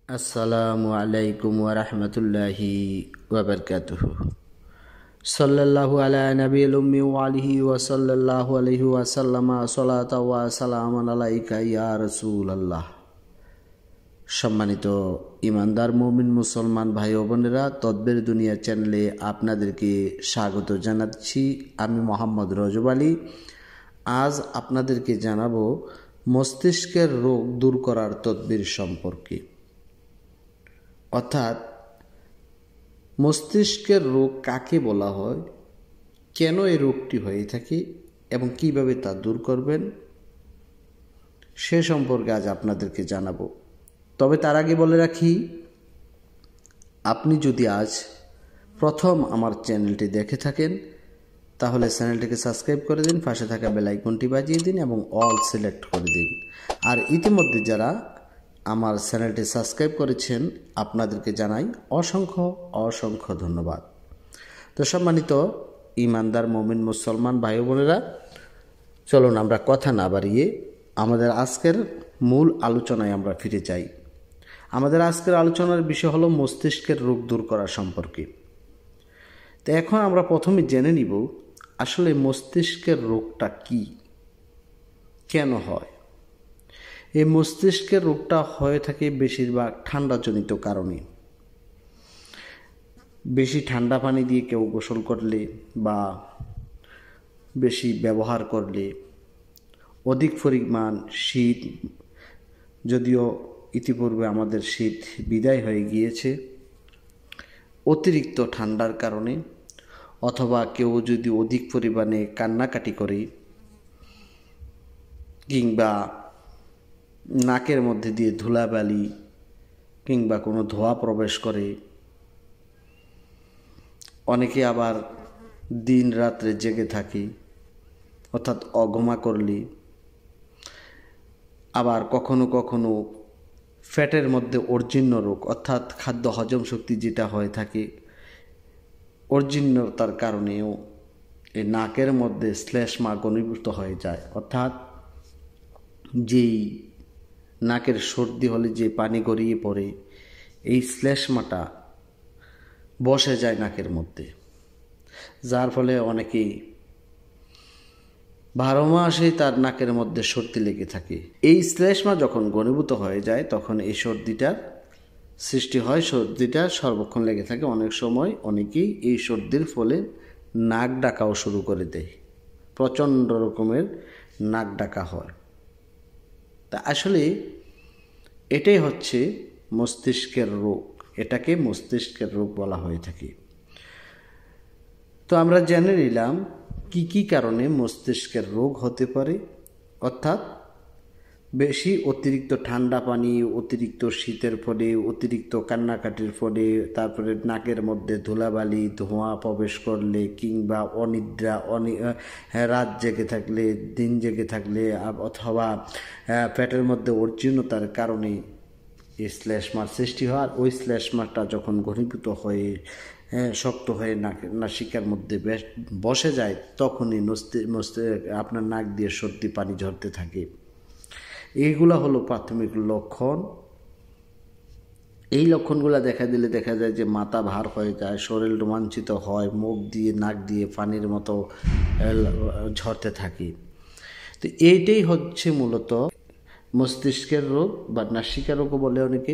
আসসালামু আলাইকুম ওয়া রাহমাতুল্লাহি ওয়া বারাকাতুহু। সাল্লাল্লাহু আলা নবিয়িল উম্মি ওয়া আলিহি ওয়া সাল্লাল্লাহু আলাইহি ওয়া সাল্লামা সালাতা ওয়া সালামান আলাইকা ইয়া রাসূলুল্লাহ। সম্মানিত ইমানদার মুমিন মুসলমান ভাই ও বোনেরা, তদবির দুনিয়া চ্যানেলে আপনাদেরকে স্বাগত জানাচ্ছি। আমি মোহাম্মদ রজব আলী। আজ আপনাদেরকে জানাবো মস্তিষ্কের রোগ দূর করার তদবির সম্পর্কে। অর্থাৎ মস্তিষ্কের রোগ কাকে বলা হয়, কেন এই রোগটি হয়ে থাকে এবং কিভাবে তা দূর করবেন সে সম্পর্কে আজ আপনাদেরকে জানাবো। তবে তার আগে বলে রাখি, আপনি যদি আজ প্রথম আমার চ্যানেলটি দেখে থাকেন তাহলে চ্যানেলটিকে সাবস্ক্রাইব করে দিন, পাশে থাকা বেল আইকনটি বাজিয়ে দিন এবং অল সিলেক্ট করে দিন। আর ইতিমধ্যে যারা আমার চ্যানেলটি সাবস্ক্রাইব করেছেন আপনাদেরকে জানাই অসংখ্য অসংখ্য ধন্যবাদ। তো সম্মানিত ইমানদার মুমিন মুসলমান ভাই বোনেরা, চলুন আমরা কথা না বাড়িয়ে আমাদের আজকের মূল আলোচনায় আমরা ফিরে যাই। আমাদের আজকের আলোচনার বিষয় হলো মস্তিষ্কের রোগ দূর করা সম্পর্কে। তো এখন আমরা প্রথমে জেনে নিব আসলে মস্তিষ্কের রোগটা কি, কেন হয়। এই মস্তিষ্কের রোগটা হয়ে থাকে বেশিরভাগ ঠান্ডাজনিত কারণে। বেশি ঠান্ডা পানি দিয়ে কেউ গোসল করলে বা বেশি ব্যবহার করলে, অধিক পরিমাণ শীত, যদিও ইতিপূর্বে আমাদের শীত বিদায় হয়ে গিয়েছে, অতিরিক্ত ঠান্ডার কারণে, অথবা কেউ যদি অধিক পরিমাণে কান্নাকাটি করে কিংবা নাকের মধ্যে দিয়ে ধুলাবালি কিংবা কোনো ধোঁয়া প্রবেশ করে, অনেকে আবার দিন রাত্রে জেগে থাকে অর্থাৎ অঘুমা করলে, আবার কখনো কখনো ফ্যাটের মধ্যে অর্জিন্য রোগ অর্থাৎ খাদ্য হজম শক্তি যেটা হয়ে থাকে অর্জিন্যতার কারণেও এই নাকের মধ্যে শ্লেষ্মা ঘনীভূত হয়ে যায়। অর্থাৎ যেই নাকের সর্দি হলে যে পানি গড়িয়ে পড়ে, এই শ্লেষ্মাটা বসে যায় নাকের মধ্যে, যার ফলে অনেকেই 12 মাসে তার নাকের মধ্যে সর্দি লেগে থাকে। এই শ্লেষ্মা যখন ঘনীভূত হয়ে যায় তখন এই সর্দিটার সৃষ্টি হয়, সর্দিটা সর্বক্ষণ লেগে থাকে। অনেক সময় অনেকেই এই সর্দির ফলে নাক ডাকাও শুরু করে দেয়, প্রচণ্ড রকমের নাক ডাকা হয়। তা আসলে এটাই হচ্ছে মস্তিষ্কের রোগ, এটাকে মস্তিষ্কের রোগ বলা হয়ে থাকে। তো আমরা জেনে নিলাম কি কি কারণে মস্তিষ্কের রোগ হতে পারে। অর্থাৎ বেশি অতিরিক্ত ঠান্ডা পানি, অতিরিক্ত শীতের ফলে, অতিরিক্ত কান্নাকাটির ফলে, তারপরে নাকের মধ্যে ধুলাবালি ধোঁয়া প্রবেশ করলে, কিংবা অনিদ্রা রাত জেগে থাকলে, দিন জেগে থাকলে, অথবা পেটের মধ্যে অর্জিনতার কারণে এই শ্লেষ্মার সৃষ্টি হয়। আর ওই শ্লেষ্মাটা যখন ঘনীভূত হয়ে শক্ত হয়ে নাসিকার মধ্যে বসে যায় তখনই আপনার নাক দিয়ে সর্দি পানি ঝরতে থাকে। এইগুলা হলো প্রাথমিক লক্ষণ। এই লক্ষণগুলো দেখা দিলে দেখা যায় যে মাথা ভার হয়ে যায়, শরীর রোমাঞ্চিত হয়, মুখ দিয়ে নাক দিয়ে পানির মতো ঝরতে থাকে। তো এইটাই হচ্ছে মূলত মস্তিষ্কের রোগ বা নাসিকা রোগও বলে অনেকে।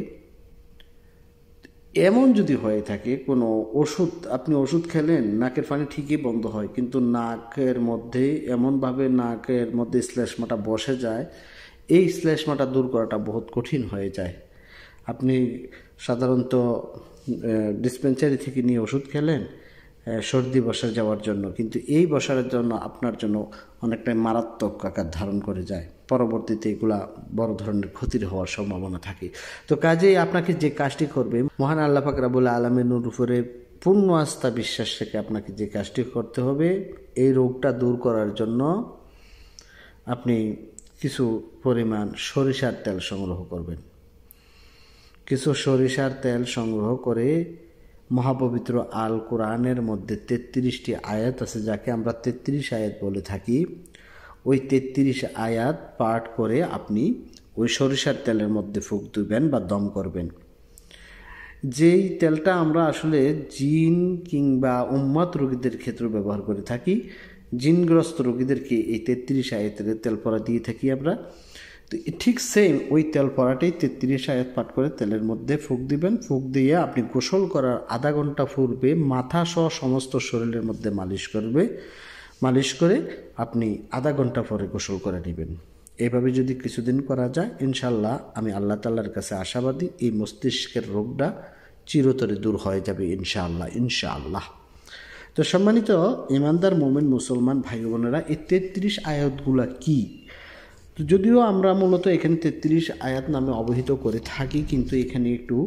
এমন যদি হয়ে থাকে কোনো ওষুধ, আপনি ওষুধ খেলেন, নাকের পানি ঠিকই বন্ধ হয়, কিন্তু নাকের মধ্যে এমনভাবে নাকের মধ্যে শ্লেষ্মাটা বসে যায়, এই শ্লেষ্মাটা দূর করাটা বহুত কঠিন হয়ে যায়। আপনি সাধারণত ডিসপেন্সারি থেকে নিয়ে ওষুধ খেলেন সর্দি বসে যাওয়ার জন্য, কিন্তু এই বসার জন্য আপনার জন্য অনেকটাই মারাত্মক আকার ধারণ করে যায়। পরবর্তীতে এগুলা বড় ধরনের ক্ষতির হওয়ার সম্ভাবনা থাকে। তো কাজেই আপনাকে যে কাজটি করবে, মহান আল্লাহ পাক রব্বুল আলামিনের উপরে পূর্ণ আস্থা বিশ্বাস রেখে আপনাকে যে কাজটি করতে হবে, এই রোগটা দূর করার জন্য আপনি কিছু পরিমাণ সরিষার তেল সংগ্রহ করবেন। কিছু সরিষার তেল সংগ্রহ করে মহাপবিত্র আল কোরআনের মধ্যে 33টি আয়াত আছে, যাকে আমরা 33 আয়াত বলে থাকি। ওই 33 আয়াত পাঠ করে আপনি ওই সরিষার তেলের মধ্যে ফুঁক দিবেন বা দম করবেন। যেই তেলটা আমরা আসলে জিন কিংবা উম্মাত রোগীদের ক্ষেত্রে ব্যবহার করে থাকি, জিনগ্রস্ত রোগীদেরকে এই 33 আয়াতের তেল পরা দিয়ে থাকি আমরা। তো ঠিক সেম ওই তেল পরাটাই 33 আয়াত পাঠ করে তেলের মধ্যে ফুঁক দিবেন। ফুঁক দিয়ে আপনি গোসল করার আধা ঘন্টা পূর্বে মাথা সহ সমস্ত শরীরের মধ্যে মালিশ করে আপনি আধা ঘন্টা পরে গোসল করে নেবেন। এইভাবে যদি কিছুদিন করা যায়, ইনশাল্লাহ আমি আল্লাহ তাআলার কাছে আশাবাদী এই মস্তিষ্কের রোগটা চিরতরে দূর হয়ে যাবে ইনশাআল্লাহ। তো সম্মানিত ইমানদার মোমেন মুসলমান ভাই বোনেরা, এই 33 আয়াতগুলা কি? তো যদিও আমরা মূলত এখানে 33 আয়াত নামে অবহিত করে থাকি, কিন্তু এখানে একটু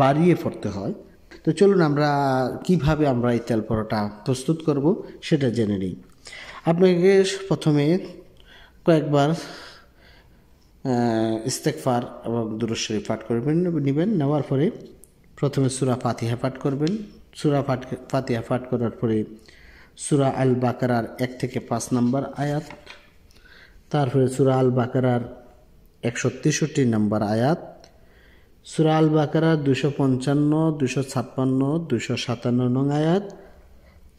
বাড়িয়ে পড়তে হয়। তো চলুন আমরা কিভাবে আমরা এই তেল পরোটা প্রস্তুত করব সেটা জেনে নিই। আপনাকে প্রথমে কয়েকবার ইস্তেগফার এবং দুরূদ শরীফ পাঠ করবেন নেওয়ার পরে প্রথমে সূরা ফাতিহা পাঠ করবেন। সূরা ফাতিহা পাঠ করার পরে সূরা আল বাকারার 1 থেকে 5 নম্বর আয়াত, তারপরে সূরা আল বাকারার 163 নম্বর আয়াত, সূরা আল বাকারার 255, 256, 257 নং আয়াত,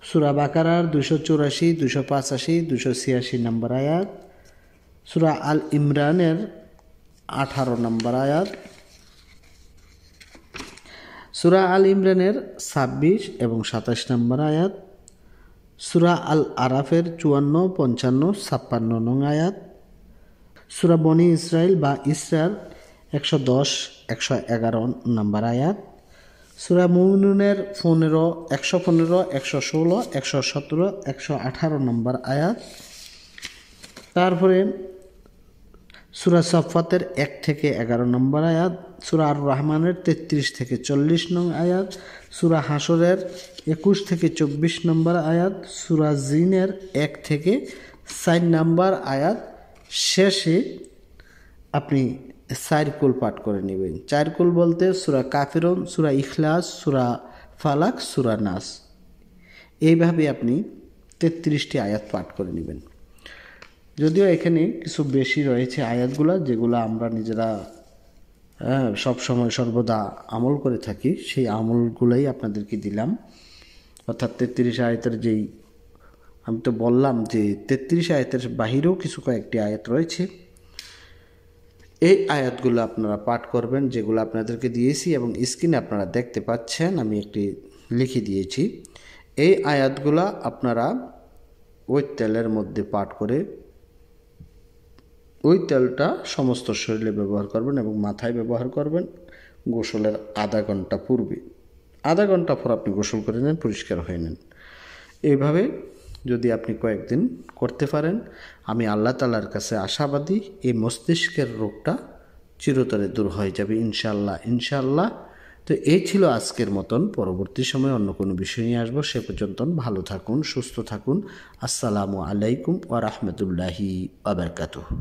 সূরা বাকারার 284, 285, 286 নম্বর আয়াত, সূরা আল ইমরানের 18 নম্বর আয়াত, সূরা আল ইমরানের 26 এবং 27 নম্বর আয়াত, সূরা আল আরাফের 54, 55, 56 নং আয়াত, সূরা বনি ইসরাইল বা ইসরার 110, 111 নম্বর আয়াত, সূরা মুমিনুনের 115, 116, 117, 118 নম্বর আয়াত, তারপরে সূরা সাফফাতের 1 থেকে 11 নম্বর আয়াত, সূরা আর রহমানের 33 থেকে 40 নং আয়াত, সূরা হাসরের 21 থেকে 24 নম্বর আয়াত, সূরা জিনের 1 থেকে 4 নম্বর আয়াত। শেষে আপনি 4 কুল পাঠ করে নেবেন। 4 কুল বলতে সূরা কাফিরুন, সূরা ইখলাস, সূরা ফালাক, সূরা নাস। এইভাবে আপনি 33টি আয়াত পাঠ করে নেবেন। যদিও এখানে কিছু বেশি রয়েছে আয়াতগুলো, যেগুলো আমরা নিজেরা সব সময় সর্বদা আমল করে থাকি, সেই আমলগুলাই আপনাদেরকে দিলাম। অর্থাৎ 33 আয়াতের যেই আমি তো বললাম যে 33 আয়াতের বাহিরেও কিছু কয়েকটি আয়াত রয়েছে, এই আয়াতগুলো আপনারা পাঠ করবেন, যেগুলো আপনাদেরকে দিয়েছি এবং স্ক্রিনে আপনারা দেখতে পাচ্ছেন, আমি একটি লিখে দিয়েছি। এই আয়াতগুলো আপনারা ওই তেলের মধ্যে পাঠ করে ওই তেলটা সমস্ত শরীরে ব্যবহার করবেন এবং মাথায় ব্যবহার করবেন গোসলের আধা ঘন্টা পূর্বে। আধা ঘন্টা পর আপনি গোসল করে নেন, পরিষ্কার হয়ে নেন। এইভাবে যদি আপনি কয়েকদিন করতে পারেন, আমি আল্লাহ তাআলার কাছে আশাবাদী এই মস্তিষ্কের রোগটা চিরতরে দূর হয়ে যাবে ইনশাআল্লাহ। তো এই ছিল আজকের মতন। পরবর্তী সময়ে অন্য কোনো বিষয় নিয়ে আসবো। সে পর্যন্ত ভালো থাকুন, সুস্থ থাকুন। আসসালামু আলাইকুম ওয়া রাহমাতুল্লাহি ওয়া বারাকাতুহু।